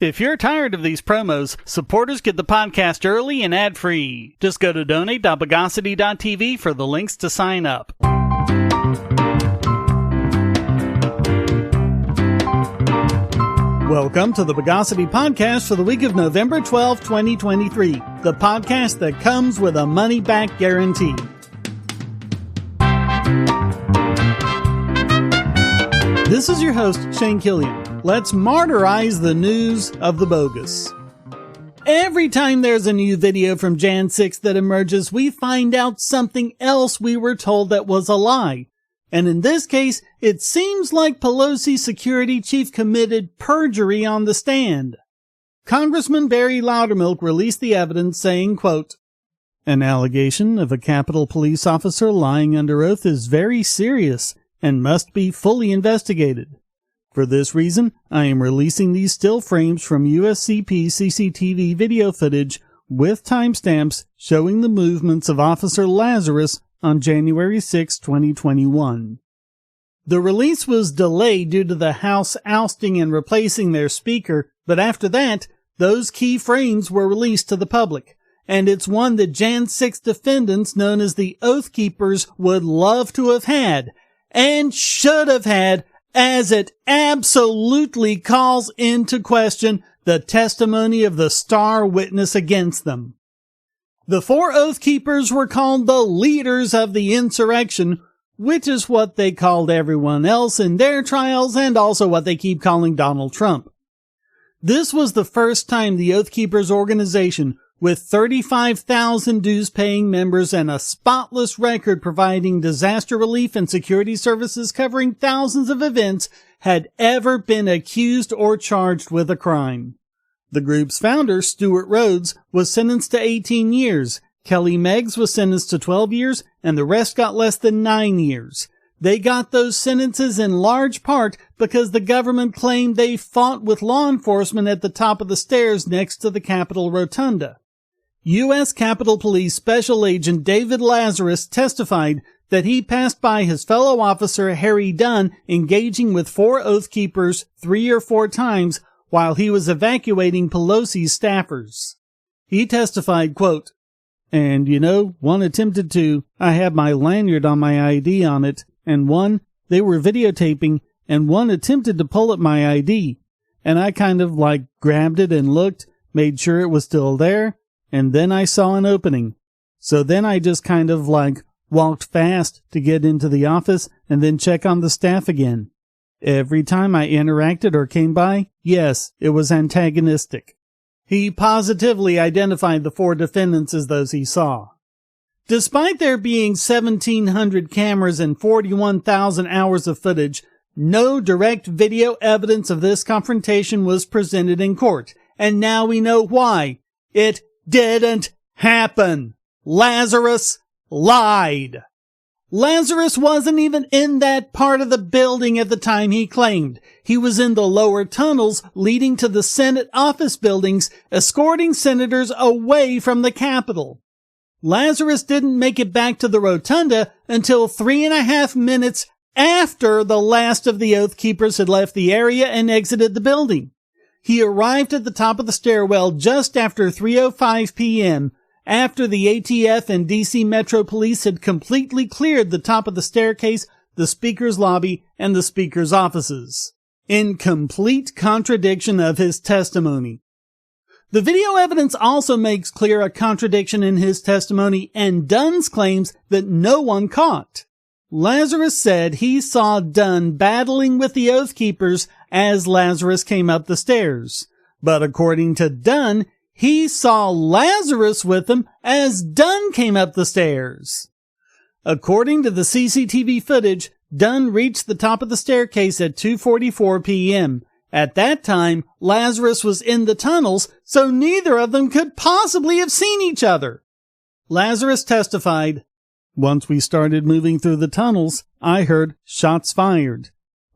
If you're tired of these promos, supporters get the podcast early and ad-free. Just go to donate.bogosity.tv for the links to sign up. Welcome to the Bogosity podcast for the week of November 12, 2023. The podcast that comes with a money-back guarantee. This is your host, Shane Killian. Let's martyrize the news of the bogus. Every time there's a new video from Jan 6 that emerges, we find out something else we were told that was a lie. And in this case, it seems like Pelosi's security chief committed perjury on the stand. Congressman Barry Loudermilk released the evidence saying, quote, "An allegation of a Capitol Police officer lying under oath is very serious and must be fully investigated. For this reason, I am releasing these still frames from USCP CCTV video footage with timestamps showing the movements of Officer Lazarus on January 6, 2021. The release was delayed due to the House ousting and replacing their speaker, but after that, those key frames were released to the public, and it's one that Jan 6 defendants known as the Oath Keepers would love to have had, and should have had, as it absolutely calls into question the testimony of the star witness against them. The four Oath Keepers were called the leaders of the insurrection, which is what they called everyone else in their trials and also what they keep calling Donald Trump. This was the first time the Oath Keepers organization, with 35,000 dues-paying members and a spotless record providing disaster relief and security services covering thousands of events, had ever been accused or charged with a crime. The group's founder, Stuart Rhodes, was sentenced to 18 years, Kelly Meggs was sentenced to 12 years, and the rest got less than 9 years. They got those sentences in large part because the government claimed they fought with law enforcement at the top of the stairs next to the Capitol Rotunda. U.S. Capitol Police Special Agent David Lazarus testified that he passed by his fellow officer Harry Dunn engaging with four Oath Keepers 3 or 4 times while he was evacuating Pelosi's staffers. He testified, quote, "And one attempted to, I had my lanyard on my ID on it, and one, they were videotaping, and one attempted to pull at my ID, and I kind of grabbed it and looked, made sure it was still there, and then I saw an opening. So then I just kind of walked fast to get into the office and then check on the staff again. Every time I interacted or came by, yes, it was antagonistic." He positively identified the four defendants as those he saw. Despite there being 1,700 cameras and 41,000 hours of footage, no direct video evidence of this confrontation was presented in court, and now we know why. It didn't happen. Lazarus lied. Lazarus wasn't even in that part of the building at the time he claimed. He was in the lower tunnels leading to the Senate office buildings, escorting senators away from the Capitol. Lazarus didn't make it back to the rotunda until 3.5 minutes after the last of the Oath Keepers had left the area and exited the building. He arrived at the top of the stairwell just after 3:05 p.m., after the ATF and DC Metro Police had completely cleared the top of the staircase, the Speaker's lobby, and the Speaker's offices, in complete contradiction of his testimony. The video evidence also makes clear a contradiction in his testimony and Dunn's claims that no one caught. Lazarus said he saw Dunn battling with the Oath Keepers as Lazarus came up the stairs. But according to Dunn, he saw Lazarus with him as Dunn came up the stairs. According to the CCTV footage, Dunn reached the top of the staircase at 2:44 p.m. At that time, Lazarus was in the tunnels, so neither of them could possibly have seen each other. Lazarus testified, "Once we started moving through the tunnels, I heard shots fired.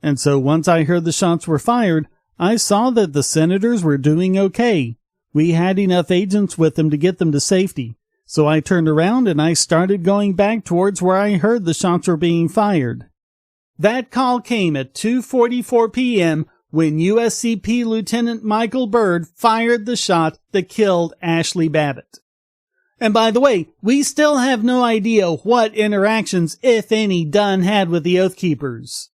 And so once I heard the shots were fired, I saw that the senators were doing okay. We had enough agents with them to get them to safety. So I turned around and I started going back towards where I heard the shots were being fired." That call came at 2:44 p.m. when USCP Lieutenant Michael Byrd fired the shot that killed Ashley Babbitt. And by the way, we still have no idea what interactions, if any, Dunn had with the Oath Keepers.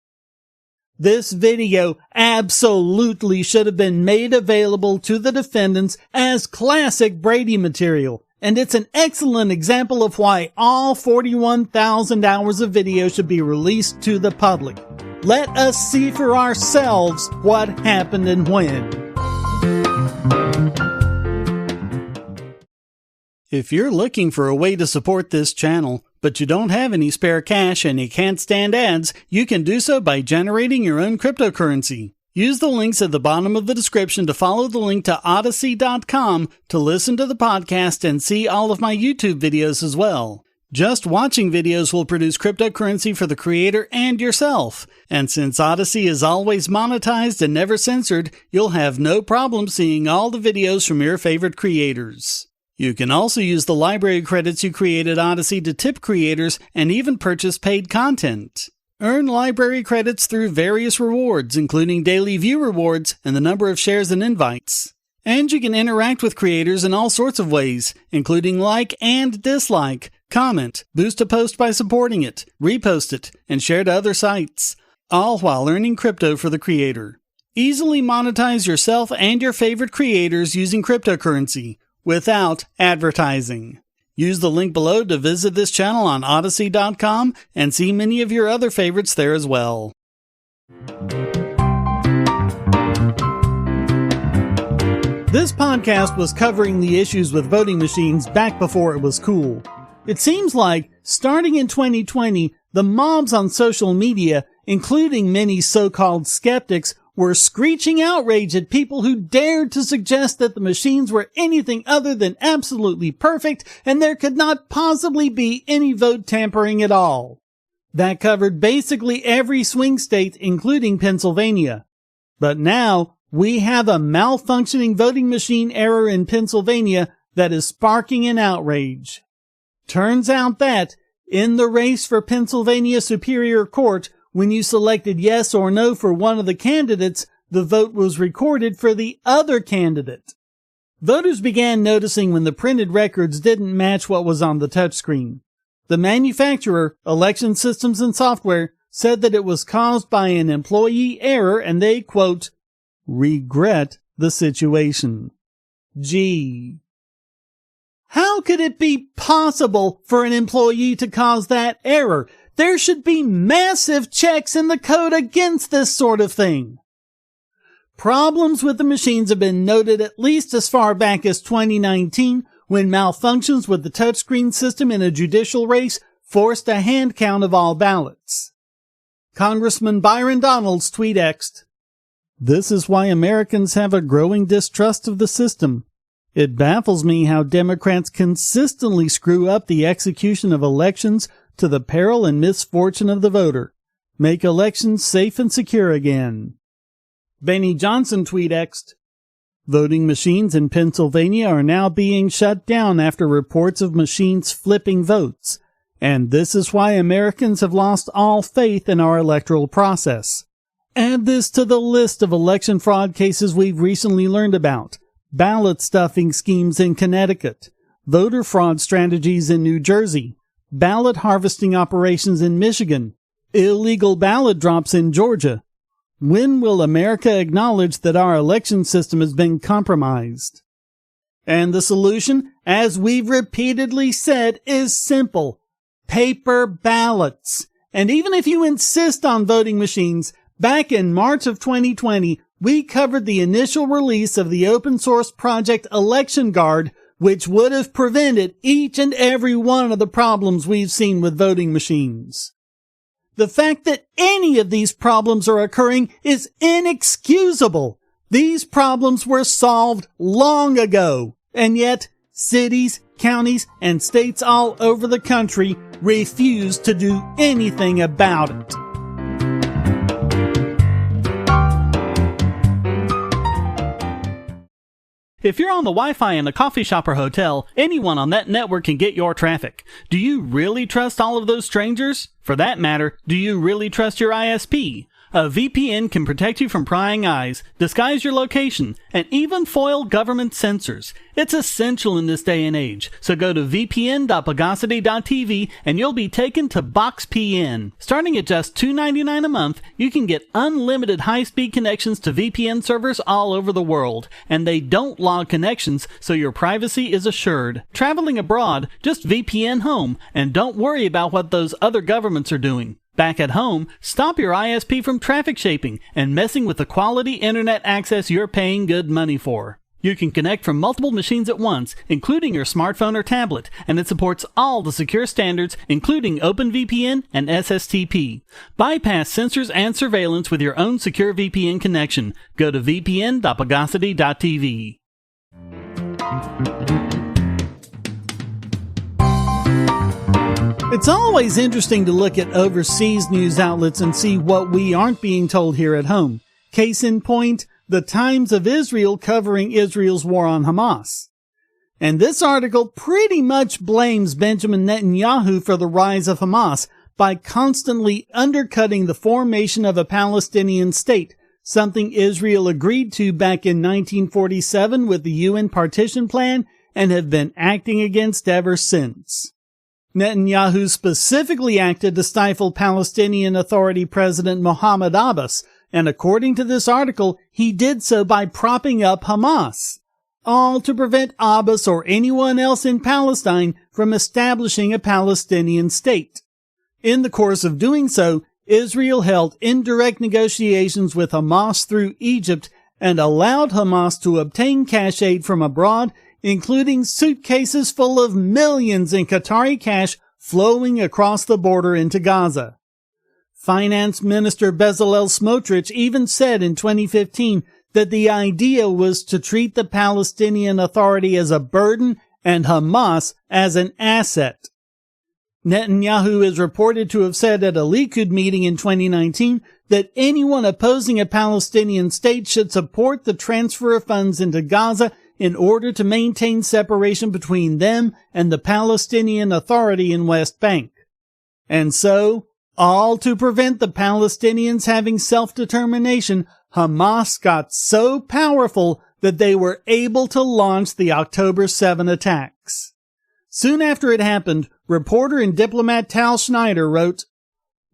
This video absolutely should have been made available to the defendants as classic Brady material, and it's an excellent example of why all 41,000 hours of video should be released to the public. Let us see for ourselves what happened and when. If you're looking for a way to support this channel, but you don't have any spare cash and you can't stand ads, you can do so by generating your own cryptocurrency. Use the links at the bottom of the description to follow the link to Odyssey.com to listen to the podcast and see all of my YouTube videos as well. Just watching videos will produce cryptocurrency for the creator and yourself. And since Odyssey is always monetized and never censored, you'll have no problem seeing all the videos from your favorite creators. You can also use the library credits you created Odyssey to tip creators and even purchase paid content. Earn library credits through various rewards, including daily view rewards and the number of shares and invites. And you can interact with creators in all sorts of ways, including like and dislike, comment, boost a post by supporting it, repost it, and share to other sites, all while earning crypto for the creator. Easily monetize yourself and your favorite creators using cryptocurrency, without advertising. Use the link below to visit this channel on Odyssey.com and see many of your other favorites there as well. This podcast was covering the issues with voting machines back before it was cool. It seems like, starting in 2020, the mobs on social media, including many so-called skeptics, were screeching outrage at people who dared to suggest that the machines were anything other than absolutely perfect and there could not possibly be any vote tampering at all. That covered basically every swing state, including Pennsylvania. But now, we have a malfunctioning voting machine error in Pennsylvania that is sparking an outrage. Turns out that, in the race for Pennsylvania Superior Court, when you selected yes or no for one of the candidates, the vote was recorded for the other candidate. Voters began noticing when the printed records didn't match what was on the touchscreen. The manufacturer, Election Systems and Software, said that it was caused by an employee error and they, quote, regret the situation. Gee. How could it be possible for an employee to cause that error? There should be massive checks in the code against this sort of thing. Problems with the machines have been noted at least as far back as 2019, when malfunctions with the touchscreen system in a judicial race forced a hand count of all ballots. Congressman Byron Donalds tweet-exed, "This is why Americans have a growing distrust of the system. It baffles me how Democrats consistently screw up the execution of elections to the peril and misfortune of the voter. Make elections safe and secure again." Benny Johnson tweet-exed, "Voting machines in Pennsylvania are now being shut down after reports of machines flipping votes, and this is why Americans have lost all faith in our electoral process. Add this to the list of election fraud cases we've recently learned about: ballot stuffing schemes in Connecticut, voter fraud strategies in New Jersey, ballot harvesting operations in Michigan, illegal ballot drops in Georgia. When will America acknowledge that our election system has been compromised?" And the solution, as we've repeatedly said, is simple: paper ballots. And even if you insist on voting machines, back in March of 2020, we covered the initial release of the open source project Election Guard, which would have prevented each and every one of the problems we've seen with voting machines. The fact that any of these problems are occurring is inexcusable. These problems were solved long ago, and yet cities, counties, and states all over the country refuse to do anything about it. If you're on the Wi-Fi in a coffee shop or hotel, anyone on that network can get your traffic. Do you really trust all of those strangers? For that matter, do you really trust your ISP? A VPN can protect you from prying eyes, disguise your location, and even foil government censors. It's essential in this day and age, so go to vpn.bogosity.tv and you'll be taken to BoxPN. Starting at just $2.99 a month, you can get unlimited high-speed connections to VPN servers all over the world, and they don't log connections, so your privacy is assured. Traveling abroad, just VPN home, and don't worry about what those other governments are doing. Back at home, stop your ISP from traffic shaping and messing with the quality internet access you're paying good money for. You can connect from multiple machines at once, including your smartphone or tablet, and it supports all the secure standards, including OpenVPN and SSTP. Bypass censors and surveillance with your own secure VPN connection. Go to vpn.bogosity.tv. It's always interesting to look at overseas news outlets and see what we aren't being told here at home. Case in point, the Times of Israel covering Israel's war on Hamas. And this article pretty much blames Benjamin Netanyahu for the rise of Hamas by constantly undercutting the formation of a Palestinian state, something Israel agreed to back in 1947 with the UN partition plan and have been acting against ever since. Netanyahu specifically acted to stifle Palestinian Authority President Mahmoud Abbas, and according to this article, he did so by propping up Hamas, all to prevent Abbas or anyone else in Palestine from establishing a Palestinian state. In the course of doing so, Israel held indirect negotiations with Hamas through Egypt and allowed Hamas to obtain cash aid from abroad, including suitcases full of millions in Qatari cash flowing across the border into Gaza. Finance Minister Bezalel Smotrich even said in 2015 that the idea was to treat the Palestinian Authority as a burden and Hamas as an asset. Netanyahu is reported to have said at a Likud meeting in 2019 that anyone opposing a Palestinian state should support the transfer of funds into Gaza in order to maintain separation between them and the Palestinian Authority in West Bank. And so, all to prevent the Palestinians having self-determination, Hamas got so powerful that they were able to launch the October 7 attacks. Soon after it happened, reporter and diplomat Tal Schneider wrote,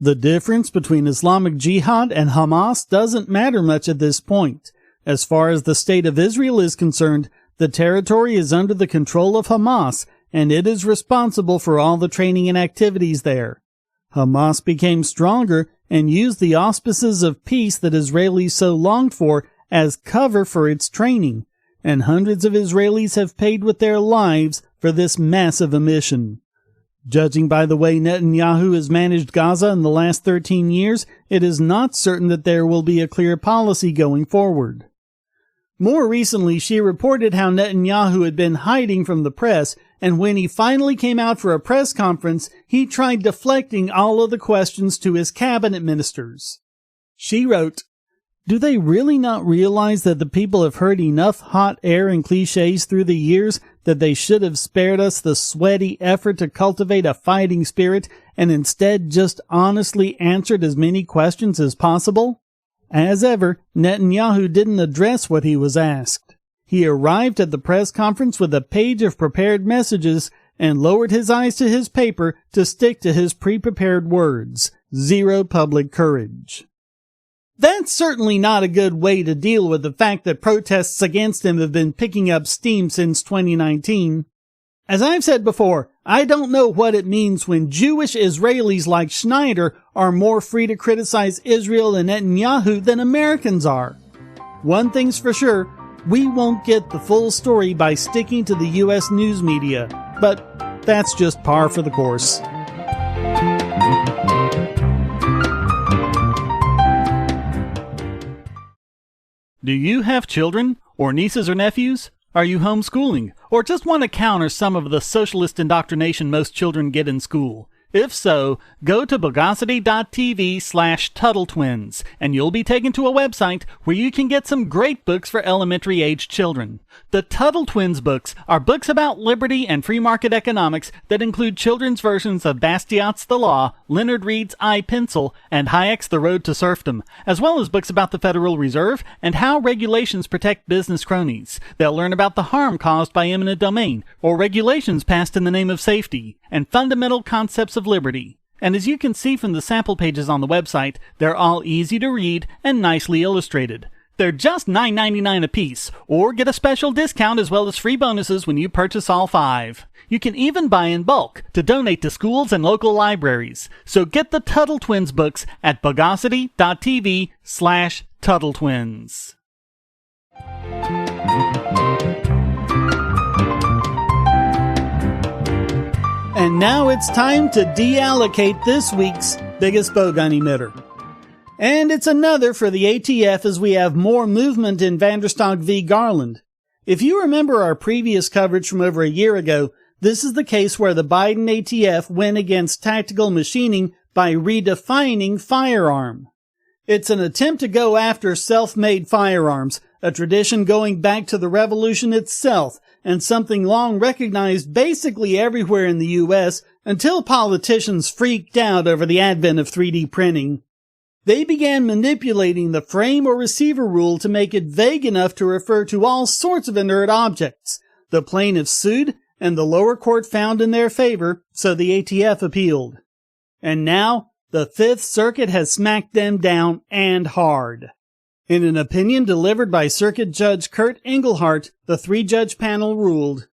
"The difference between Islamic Jihad and Hamas doesn't matter much at this point. As far as the state of Israel is concerned, the territory is under the control of Hamas, and it is responsible for all the training and activities there. Hamas became stronger and used the auspices of peace that Israelis so longed for as cover for its training, and hundreds of Israelis have paid with their lives for this massive omission. Judging by the way Netanyahu has managed Gaza in the last 13 years, it is not certain that there will be a clear policy going forward." More recently, she reported how Netanyahu had been hiding from the press, and when he finally came out for a press conference, he tried deflecting all of the questions to his cabinet ministers. She wrote, "Do they really not realize that the people have heard enough hot air and cliches through the years that they should have spared us the sweaty effort to cultivate a fighting spirit and instead just honestly answered as many questions as possible?" As ever, Netanyahu didn't address what he was asked. He arrived at the press conference with a page of prepared messages and lowered his eyes to his paper to stick to his pre-prepared words. Zero public courage. That's certainly not a good way to deal with the fact that protests against him have been picking up steam since 2019. As I've said before, I don't know what it means when Jewish Israelis like Schneider are more free to criticize Israel and Netanyahu than Americans are. One thing's for sure, we won't get the full story by sticking to the U.S. news media, but that's just par for the course. Do you have children, or nieces or nephews? Are you homeschooling, or just want to counter some of the socialist indoctrination most children get in school? If so, go to Bogosity.tv/TuttleTwins, and you'll be taken to a website where you can get some great books for elementary-age children. The Tuttle Twins books are books about liberty and free market economics that include children's versions of Bastiat's The Law, Leonard Read's I, Pencil, and Hayek's The Road to Serfdom, as well as books about the Federal Reserve and how regulations protect business cronies. They'll learn about the harm caused by eminent domain, or regulations passed in the name of safety, and fundamental concepts of liberty. And as you can see from the sample pages on the website, they're all easy to read and nicely illustrated. They're just $9.99 a piece, or get a special discount as well as free bonuses when you purchase all 5. You can even buy in bulk to donate to schools and local libraries. So get the Tuttle Twins books at Bogosity.tv/TuttleTwins. And now it's time to deallocate this week's biggest Bogon emitter. And it's another for the ATF as we have more movement in Vanderstock v. Garland. If you remember our previous coverage from over a year ago, this is the case where the Biden ATF went against tactical machining by redefining firearm. It's an attempt to go after self-made firearms, a tradition going back to the revolution itself, and something long recognized basically everywhere in the U.S. until politicians freaked out over the advent of 3D printing. They began manipulating the frame or receiver rule to make it vague enough to refer to all sorts of inert objects. The plaintiffs sued, and the lower court found in their favor, so the ATF appealed. And now, the Fifth Circuit has smacked them down, and hard. In an opinion delivered by Circuit Judge Kurt Engelhardt, the 3-judge panel ruled,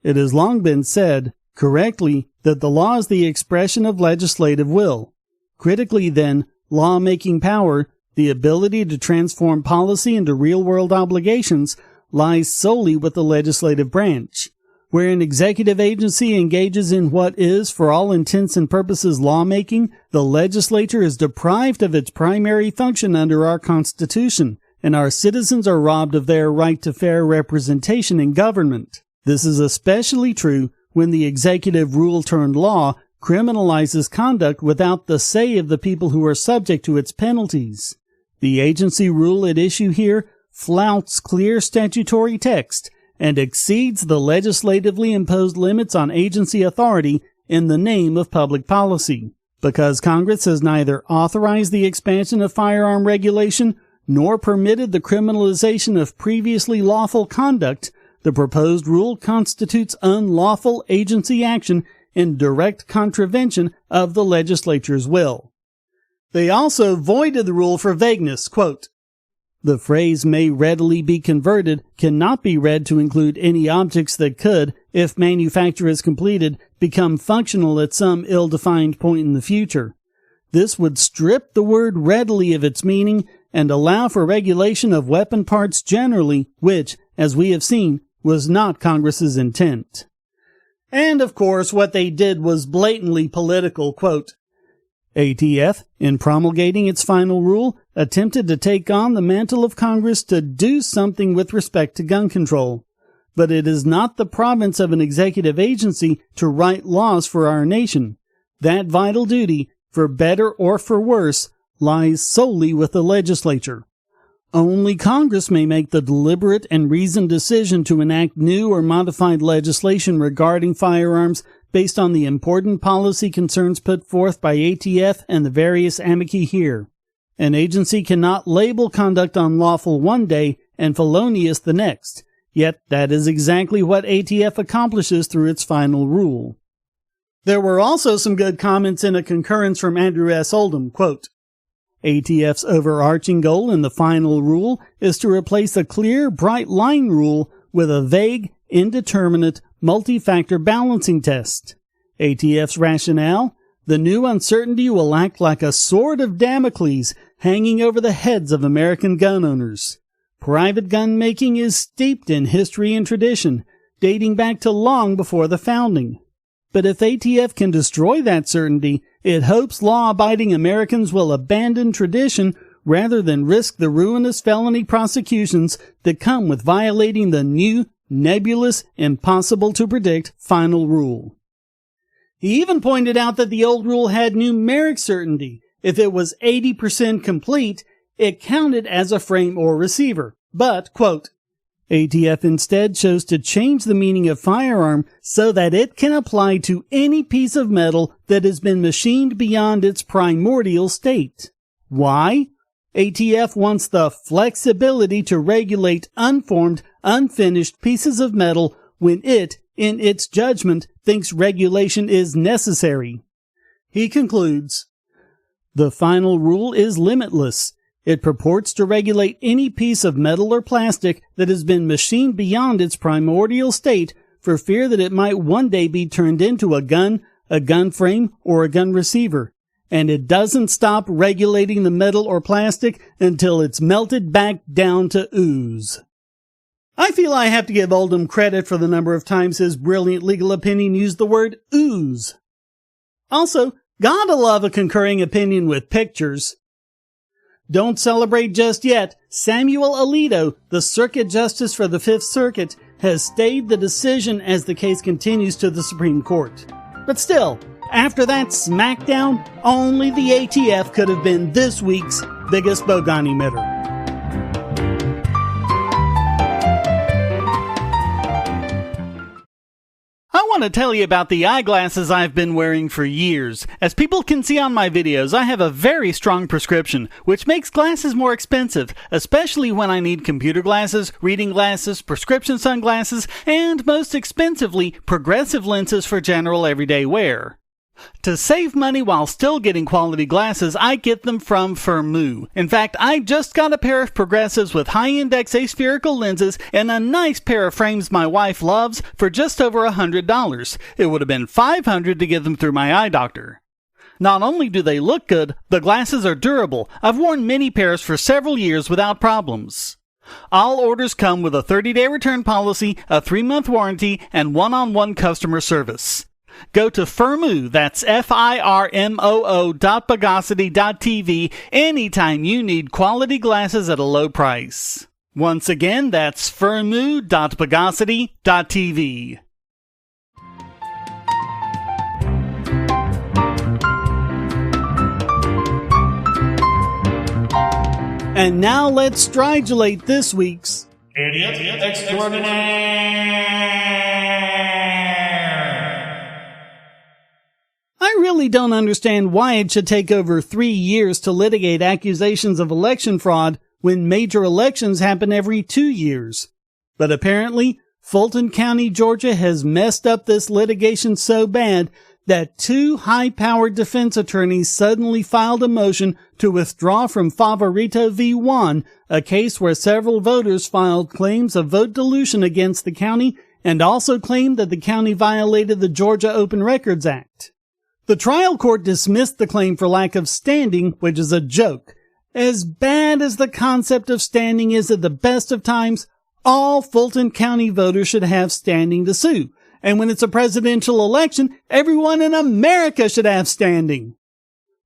"It has long been said, correctly, that the law is the expression of legislative will. Critically, then, law-making power, the ability to transform policy into real-world obligations, lies solely with the legislative branch. Where an executive agency engages in what is, for all intents and purposes, lawmaking, the legislature is deprived of its primary function under our Constitution, and our citizens are robbed of their right to fair representation in government. This is especially true when the executive rule-turned-law criminalizes conduct without the say of the people who are subject to its penalties. The agency rule at issue here flouts clear statutory text and exceeds the legislatively imposed limits on agency authority in the name of public policy. Because Congress has neither authorized the expansion of firearm regulation nor permitted the criminalization of previously lawful conduct, the proposed rule constitutes unlawful agency action in direct contravention of the legislature's will." They also voided the rule for vagueness. Quote, "The phrase may readily be converted cannot be read to include any objects that could, if manufacture is completed, become functional at some ill-defined point in the future. This would strip the word readily of its meaning and allow for regulation of weapon parts generally, which, as we have seen, was not Congress's intent." And, of course, what they did was blatantly political. Quote, "ATF, in promulgating its final rule, attempted to take on the mantle of Congress to do something with respect to gun control. But it is not the province of an executive agency to write laws for our nation. That vital duty, for better or for worse, lies solely with the legislature. Only Congress may make the deliberate and reasoned decision to enact new or modified legislation regarding firearms based on the important policy concerns put forth by ATF and the various amici here. An agency cannot label conduct unlawful one day and felonious the next, yet that is exactly what ATF accomplishes through its final rule." There were also some good comments in a concurrence from Andrew S. Oldham. Quote, "ATF's overarching goal in the final rule is to replace a clear, bright line rule with a vague, indeterminate, multi-factor balancing test. ATF's rationale? The new uncertainty will act like a sword of Damocles hanging over the heads of American gun owners. Private gun making is steeped in history and tradition, dating back to long before the founding. But if ATF can destroy that certainty, it hopes law-abiding Americans will abandon tradition rather than risk the ruinous felony prosecutions that come with violating the new, nebulous, impossible-to-predict final rule." He even pointed out that the old rule had numeric certainty. If it was 80% complete, it counted as a frame or receiver. But, quote, ATF instead chose to change the meaning of firearm so that it can apply to any piece of metal that has been machined beyond its primordial state. Why? ATF wants the flexibility to regulate unformed, unfinished pieces of metal when it, in its judgment, thinks regulation is necessary. He concludes, the final rule is limitless. It purports to regulate any piece of metal or plastic that has been machined beyond its primordial state for fear that it might one day be turned into a gun frame, or a gun receiver. And it doesn't stop regulating the metal or plastic until it's melted back down to ooze. I feel I have to give Oldham credit for the number of times his brilliant legal opinion used the word ooze. Also, gotta love a concurring opinion with pictures. Don't celebrate just yet. Samuel Alito, the Circuit Justice for the Fifth Circuit, has stayed the decision as the case continues to the Supreme Court. But still, after that smackdown, only the ATF could have been this week's biggest Bogon emitter. I want to tell you about the eyeglasses I've been wearing for years. As people can see on my videos, I have a very strong prescription, which makes glasses more expensive, especially when I need computer glasses, reading glasses, prescription sunglasses, and most expensively, progressive lenses for general everyday wear. To save money while still getting quality glasses, I get them from Firmoo. In fact, I just got a pair of progressives with high-index aspherical lenses and a nice pair of frames my wife loves for just over $100. It would have been $500 to get them through my eye doctor. Not only do they look good, the glasses are durable. I've worn many pairs for several years without problems. All orders come with a 30-day return policy, a 3-month warranty, and one-on-one customer service. Go to Firmoo, that's FIRMOO.Bogosity.tv anytime you need quality glasses at a low price. Once again, that's Firmoo.Bogosity.tv. And now let's stridulate this week's Idiot Extraordinaire. I really don't understand why it should take over 3 years to litigate accusations of election fraud when major elections happen every 2 years. But apparently, Fulton County, Georgia has messed up this litigation so bad that 2 high-powered defense attorneys suddenly filed a motion to withdraw from Favorito v. Juan, a case where several voters filed claims of vote dilution against the county and also claimed that the county violated the Georgia Open Records Act. The trial court dismissed the claim for lack of standing, which is a joke. As bad as the concept of standing is at the best of times, all Fulton County voters should have standing to sue. And when it's a presidential election, everyone in America should have standing.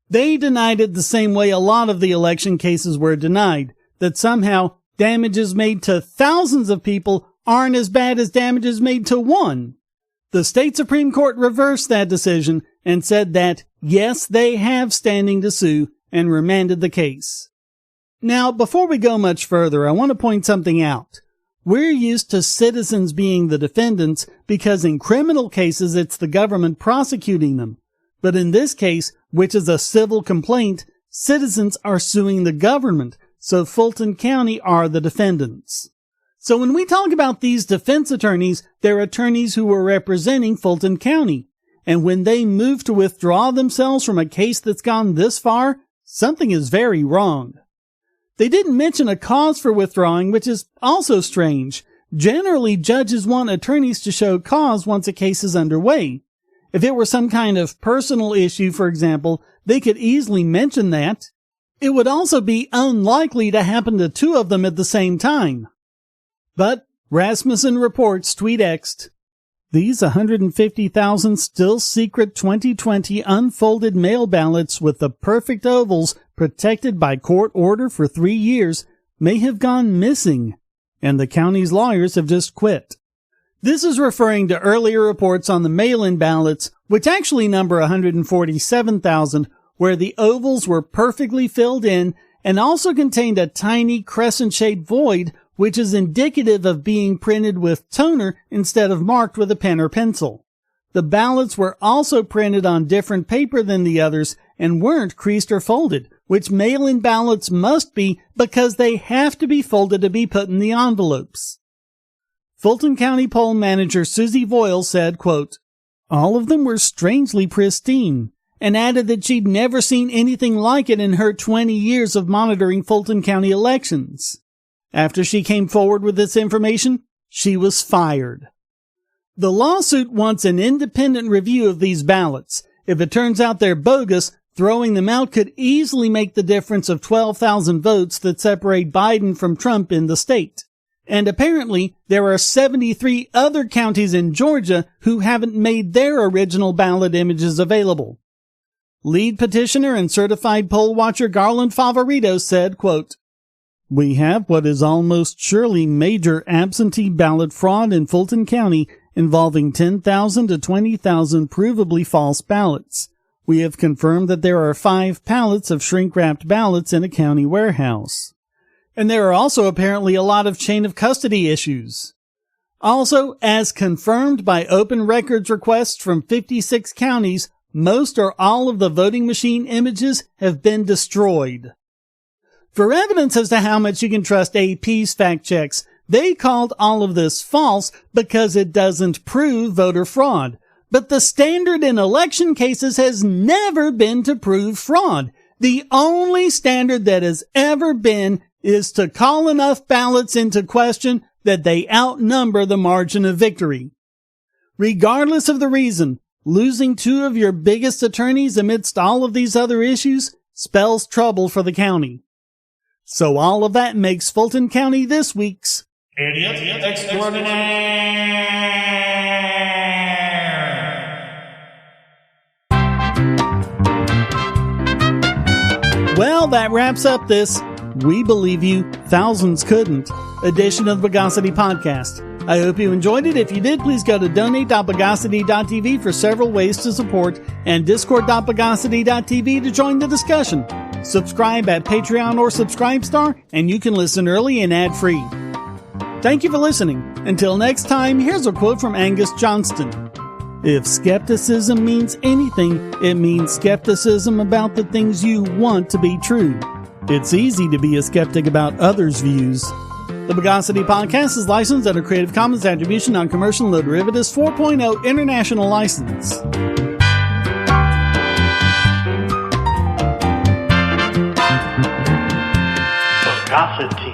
They denied it the same way a lot of the election cases were denied, that somehow damages made to thousands of people aren't as bad as damages made to one. The state Supreme Court reversed that decision and said that, yes, they have standing to sue, and remanded the case. Now, before we go much further, I want to point something out. We're used to citizens being the defendants because in criminal cases it's the government prosecuting them. But in this case, which is a civil complaint, citizens are suing the government, so Fulton County are the defendants. So when we talk about these defense attorneys, they're attorneys who were representing Fulton County. And when they move to withdraw themselves from a case that's gone this far, something is very wrong. They didn't mention a cause for withdrawing, which is also strange. Generally, judges want attorneys to show cause once a case is underway. If it were some kind of personal issue, for example, they could easily mention that. It would also be unlikely to happen to 2 of them at the same time. But Rasmussen reports tweet-exed, these 150,000 still secret 2020 unfolded mail ballots with the perfect ovals protected by court order for 3 years may have gone missing, and the county's lawyers have just quit. This is referring to earlier reports on the mail-in ballots, which actually number 147,000, where the ovals were perfectly filled in and also contained a tiny crescent-shaped void, which is indicative of being printed with toner instead of marked with a pen or pencil. The ballots were also printed on different paper than the others and weren't creased or folded, which mail-in ballots must be because they have to be folded to be put in the envelopes. Fulton County poll manager Susie Voyle said, quote, "All of them were strangely pristine," and added that she'd never seen anything like it in her 20 years of monitoring Fulton County elections. After she came forward with this information, she was fired. The lawsuit wants an independent review of these ballots. If it turns out they're bogus, throwing them out could easily make the difference of 12,000 votes that separate Biden from Trump in the state. And apparently, there are 73 other counties in Georgia who haven't made their original ballot images available. Lead petitioner and certified poll watcher Garland Favorito said, quote, "We have what is almost surely major absentee ballot fraud in Fulton County involving 10,000 to 20,000 provably false ballots. We have confirmed that there are 5 pallets of shrink-wrapped ballots in a county warehouse. And there are also apparently a lot of chain of custody issues. Also, as confirmed by open records requests from 56 counties, most or all of the voting machine images have been destroyed." For evidence as to how much you can trust AP's fact checks, they called all of this false because it doesn't prove voter fraud. But the standard in election cases has never been to prove fraud. The only standard that has ever been is to call enough ballots into question that they outnumber the margin of victory. Regardless of the reason, losing 2 of your biggest attorneys amidst all of these other issues spells trouble for the county. So all of that makes Fulton County this week's Idiot Extraordinaire. Well, that wraps up this "We Believe You, Thousands Couldn't" edition of the Bogosity podcast. I hope you enjoyed it. If you did, please go to donate.bogosity.tv for several ways to support, and discord.bogosity.tv to join the discussion. Subscribe at Patreon or Subscribestar, and you can listen early and ad-free. Thank you for listening. Until next time, here's a quote from Angus Johnston. "If skepticism means anything, it means skepticism about the things you want to be true. It's easy to be a skeptic about others' views." The Bogosity podcast is licensed under Creative Commons Attribution Non-Commercial No Derivatives 4.0 International License. Bogosity.